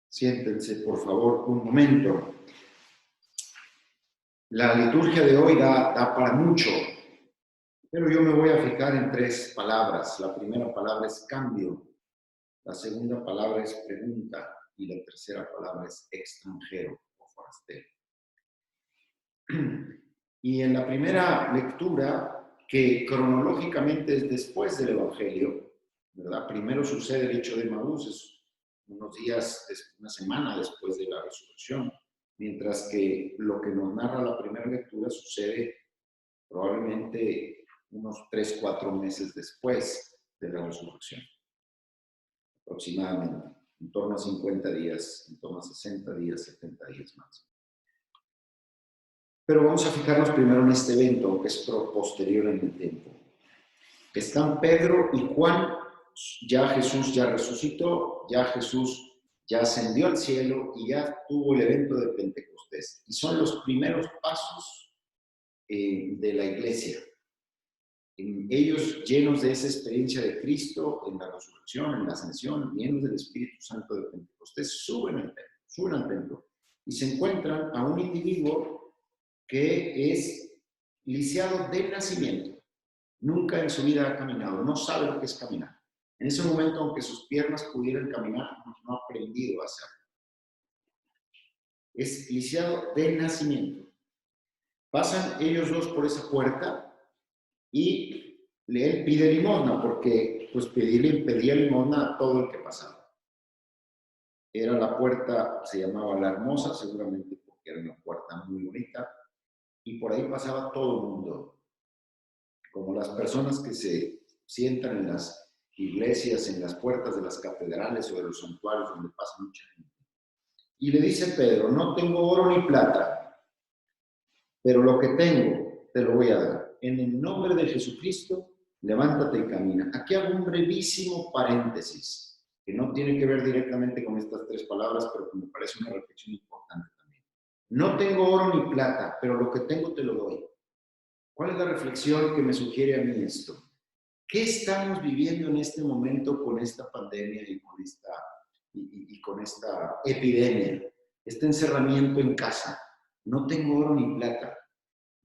Siéntense, por favor, un momento. La liturgia de hoy da para mucho, pero yo me voy a fijar en tres palabras. La primera palabra es cambio, la segunda palabra es pregunta y la tercera palabra es extranjero o forastero. Y en la primera lectura, que cronológicamente es después del Evangelio, ¿verdad? Primero sucede el hecho de Emaús, es unos días, una semana después de la resurrección, mientras que lo que nos narra la primera lectura sucede probablemente unos 3-4 meses después de la resurrección, aproximadamente, en torno a 50 días, en torno a 60 días, 70 días más. Pero vamos a fijarnos primero en este evento, que es posterior en el tiempo. Están Pedro y Juan, ya Jesús ya resucitó, ya Jesús ya ascendió al cielo y ya tuvo el evento de Pentecostés. Y son los primeros pasos de la iglesia. Ellos, llenos de esa experiencia de Cristo, en la resurrección, en la ascensión, llenos del Espíritu Santo de Pentecostés, suben al templo y se encuentran a un individuo que es lisiado de nacimiento. Nunca en su vida ha caminado, no sabe lo que es caminar. En ese momento, aunque sus piernas pudieran caminar, no ha aprendido a hacerlo. Es lisiado de nacimiento. Pasan ellos dos por esa puerta y él pide limosna, porque pues pedía limosna a todo el que pasaba. Era la puerta, se llamaba La Hermosa, seguramente porque era una puerta muy bonita, y por ahí pasaba todo el mundo, como las personas que se sientan en las iglesias, en las puertas de las catedrales o de los santuarios donde pasa mucha gente. Y le dice Pedro, no tengo oro ni plata, pero lo que tengo te lo voy a dar. En el nombre de Jesucristo, levántate y camina. Aquí hago un brevísimo paréntesis, que no tiene que ver directamente con estas tres palabras, pero que me parece una reflexión importante también. No tengo oro ni plata, pero lo que tengo te lo doy. ¿Cuál es la reflexión que me sugiere a mí esto? ¿Qué estamos viviendo en este momento con esta pandemia y con esta epidemia? Este encerramiento en casa. No tengo oro ni plata.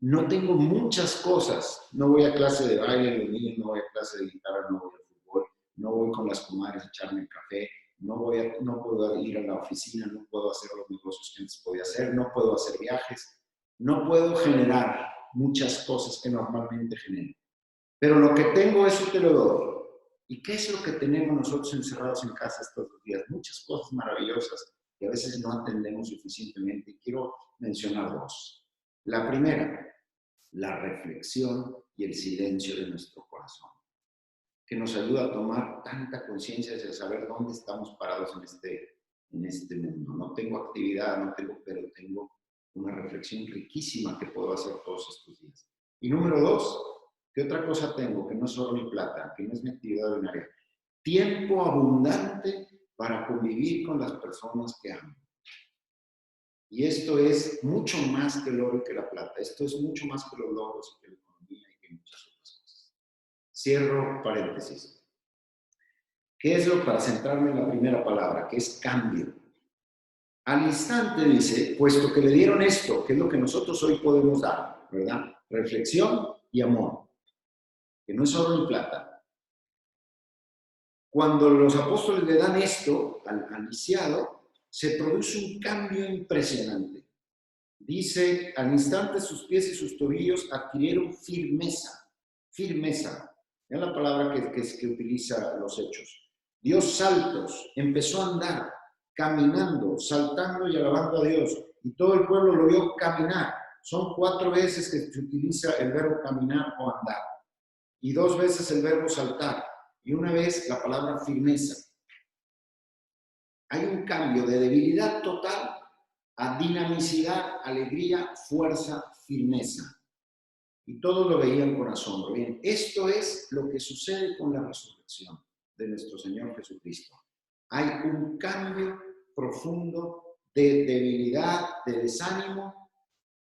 No tengo muchas cosas. No voy a clase de baile los niños, no voy a clase de guitarra, no voy al fútbol, no voy con las comadres a echarme el café, no puedo ir a la oficina, no puedo hacer los negocios que antes podía hacer, no puedo hacer viajes, no puedo generar muchas cosas que normalmente genero. Pero lo que tengo, eso te lo doy. ¿Y qué es lo que tenemos nosotros encerrados en casa estos días? Muchas cosas maravillosas que a veces no atendemos suficientemente. Y quiero mencionar dos. La primera, la reflexión y el silencio de nuestro corazón, que nos ayuda a tomar tanta conciencia de saber dónde estamos parados en este mundo. No tengo actividad, pero tengo una reflexión riquísima que puedo hacer todos estos días. Y número dos, ¿qué otra cosa tengo? Que no es oro ni plata, que no es mi actividad ordinaria. Tiempo abundante para convivir con las personas que amo. Y esto es mucho más que el oro y que la plata. Esto es mucho más que los logros, que la economía y que muchas otras cosas. Cierro paréntesis. ¿Qué es lo para centrarme en la primera palabra? Que es cambio. Al instante dice, puesto que le dieron esto, que es lo que nosotros hoy podemos dar, ¿verdad? Reflexión y amor, que no es oro ni plata. Cuando los apóstoles le dan esto al lisiado, se produce un cambio impresionante. Dice, al instante sus pies y sus tobillos adquirieron firmeza. Firmeza. Es la palabra que utiliza los Hechos. Dio saltos, empezó a andar, caminando, saltando y alabando a Dios. Y todo el pueblo lo vio caminar. Son 4 veces que se utiliza el verbo caminar o andar. Y 2 veces el verbo saltar. Y una vez la palabra firmeza. Hay un cambio de debilidad total a dinamicidad, alegría, fuerza, firmeza. Y todos lo veían con asombro. Bien, esto es lo que sucede con la resurrección de nuestro Señor Jesucristo. Hay un cambio profundo de debilidad, de desánimo,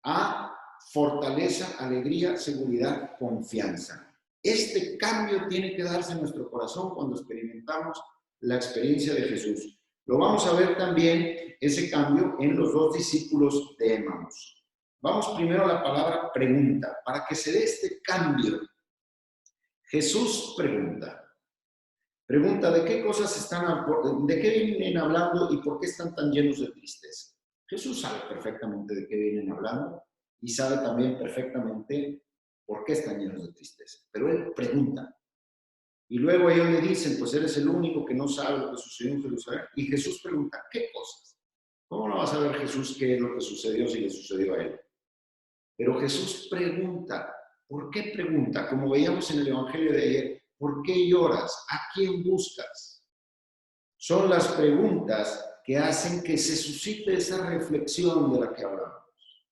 a fortaleza, alegría, seguridad, confianza. Este cambio tiene que darse en nuestro corazón cuando experimentamos la experiencia de Jesús. Lo vamos a ver también, ese cambio, en los dos discípulos de Emaús. Vamos primero a la palabra pregunta. Para que se dé este cambio, Jesús pregunta. Pregunta, ¿de qué cosas de qué vienen hablando y por qué están tan llenos de tristeza? Jesús sabe perfectamente de qué vienen hablando y sabe también perfectamente por qué están llenos de tristeza. Pero él pregunta. Y luego ellos le dicen, pues eres el único que no sabe lo que sucedió en Jerusalén. Y Jesús pregunta, ¿qué cosas? ¿Cómo no va a saber Jesús qué es lo que sucedió si le sucedió a él? Pero Jesús pregunta. ¿Por qué pregunta? Como veíamos en el Evangelio de ayer, ¿por qué lloras? ¿A quién buscas? Son las preguntas que hacen que se suscite esa reflexión de la que hablamos.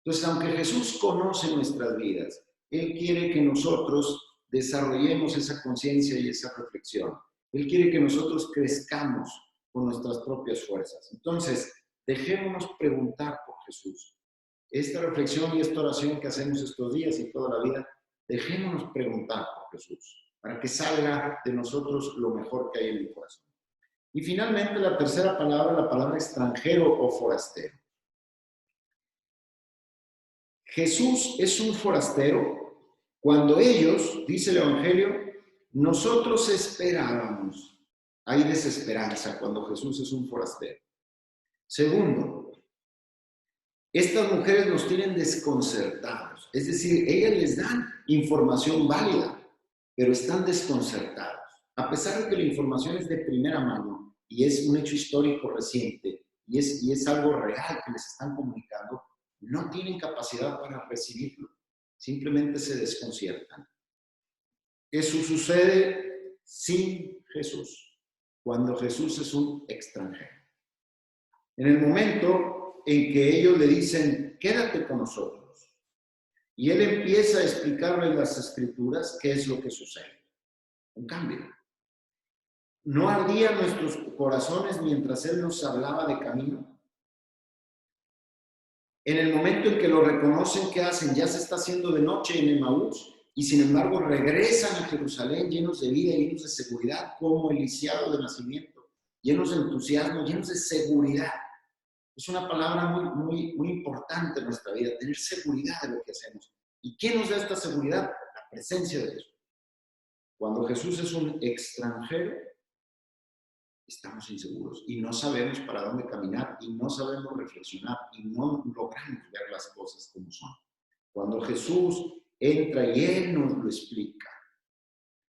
Entonces, aunque Jesús conoce nuestras vidas, Él quiere que nosotros desarrollemos esa conciencia y esa reflexión. Él quiere que nosotros crezcamos con nuestras propias fuerzas. Entonces, dejémonos preguntar por Jesús. Esta reflexión y esta oración que hacemos estos días y toda la vida, dejémonos preguntar por Jesús, para que salga de nosotros lo mejor que hay en el corazón. Y finalmente la tercera palabra, la palabra extranjero o forastero. Jesús es un forastero cuando ellos, dice el Evangelio, nosotros esperábamos. Hay desesperanza cuando Jesús es un forastero. Segundo, estas mujeres nos tienen desconcertados. Es decir, ellas les dan información válida, pero están desconcertados. A pesar de que la información es de primera mano y es un hecho histórico reciente y es algo real que les están comunicando, no tienen capacidad para recibirlo. Simplemente se desconciertan. Eso sucede sin Jesús, cuando Jesús es un extranjero. En el momento en que ellos le dicen, quédate con nosotros, y Él empieza a explicarles las Escrituras, ¿qué es lo que sucede? Un cambio. ¿No ardían nuestros corazones mientras Él nos hablaba de camino? En el momento en que lo reconocen, ¿qué hacen? Ya se está haciendo de noche en Emaús, y sin embargo regresan a Jerusalén llenos de vida, llenos de seguridad, como el lisiado de nacimiento, llenos de entusiasmo, llenos de seguridad. Es una palabra muy importante en nuestra vida, tener seguridad de lo que hacemos. ¿Y qué nos da esta seguridad? La presencia de Jesús. Cuando Jesús es un extranjero, estamos inseguros y no sabemos para dónde caminar y no sabemos reflexionar y no logramos ver las cosas como son. Cuando Jesús entra y Él nos lo explica,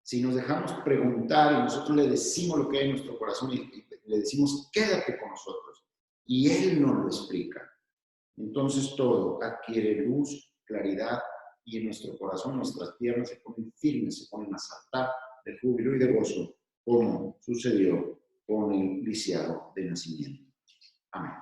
si nos dejamos preguntar y nosotros le decimos lo que hay en nuestro corazón y le decimos, quédate con nosotros, y Él nos lo explica, entonces todo adquiere luz, claridad, y en nuestro corazón nuestras piernas se ponen firmes, se ponen a saltar de júbilo y de gozo, como sucedió con el lisiado de nacimiento. Amén.